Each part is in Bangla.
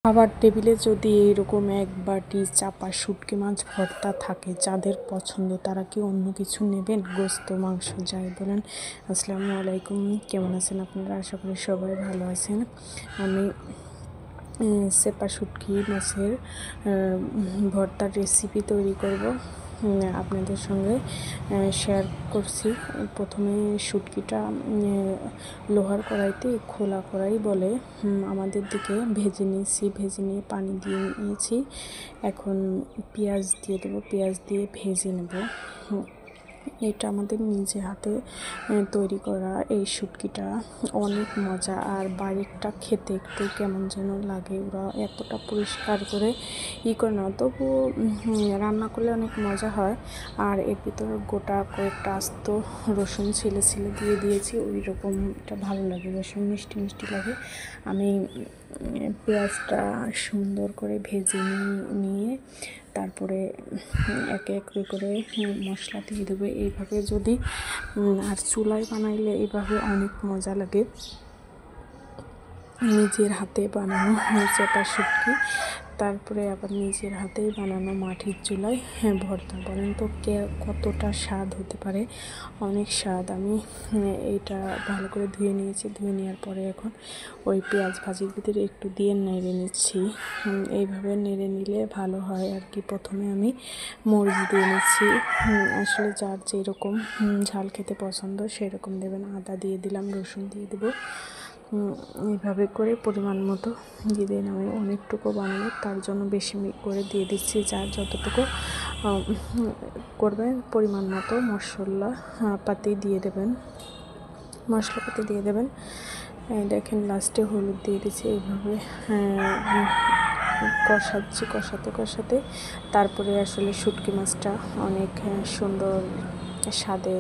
খাবার টেবিলে যদি এরকম এক বাটি চাপা শুটকি মাছ ভর্তা থাকে, যাদের পছন্দ তারা কি অন্য কিছু নেবেন? গোস্ত, মাংস যাই বলেন। আসসালামু আলাইকুম, কেমন আছেন আপনারা? আশা করি সবাই ভালো আছেন। আমি চাপা শুটকি মাছের ভর্তার রেসিপি তৈরি করব, আপনাদের সঙ্গে শেয়ার করছি। প্রথমে শুটকিটা লোহার কড়াইতে, খোলা কড়াই বলে আমাদের দিকে, ভেজে নিয়েছি। ভেজে নিয়ে পানি দিয়ে নিয়েছি। এখন পেঁয়াজ দিয়ে দেবো, পেঁয়াজ দিয়ে ভেজে নেব। এটা আমাদের নিজে হাতে তৈরি করা এই শুটকিটা অনেক মজা, আর বাইরেরটা খেতে একটু কেমন যেন লাগে। ওরা এতটা পরিষ্কার করে করে না, তবুও রান্না করলে অনেক মজা হয়। আর এর ভিতরে গোটা কয়েকটা আস্ত রসুন ছিলে দিয়ে দিয়েছি। ওই রকমটা ভালো লাগে, রসুন মিষ্টি মিষ্টি লাগে। আমি পেঁয়াজটা সুন্দর করে ভেজে নিয়ে তারপরে এক এক করে মশলা দিয়ে দেবে। এইভাবে যদি আর চুলায় বানাইলে এইভাবে অনেক মজা লাগে। নিজের হাতে বানানো চাপা শুটকি, তারপরে আবার নিজের হাতেই বানানো মাটির চুলায় ভর্তা, বলেন তো কতটা স্বাদ হতে পারে। অনেক স্বাদ। আমি এইটা ভালো করে ধুয়ে নিয়েছি। ধুয়ে নেওয়ার পরে এখন ওই পেঁয়াজ ভাজির ভিতরে একটু দিয়ে নেড়ে নিচ্ছি। এইভাবে নেড়ে নিলে ভালো হয় আর কি। প্রথমে আমি মরিচ দিয়ে নিচ্ছি। আসলে যার যেরকম ঝাল খেতে পছন্দ সেরকম দেবেন। আদা দিয়ে দিলাম, রসুন দিয়ে দেবো। এইভাবে করে পরিমাণ মতো দিয়ে দিন। আমি অনেকটুকু বানাবো, তার জন্য বেশি করে দিয়ে দিচ্ছি। যার যতটুকু করবেন পরিমাণ মতো মশলাপাতি দিয়ে দেবেন। দেখেন লাস্টে হলুদ দিয়ে দিচ্ছি। এইভাবে কষাতে তারপরে আসলে শুটকি মাছটা অনেক সুন্দর স্বাদে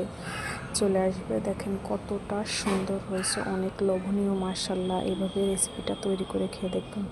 চলে আসবে। দেখেন কতটা সুন্দর হয়েছে, অনেক লোভনীয়, মাশাআল্লাহ। এইভাবে রেসিপিটা তৈরি করে খেয়ে দেখবেন।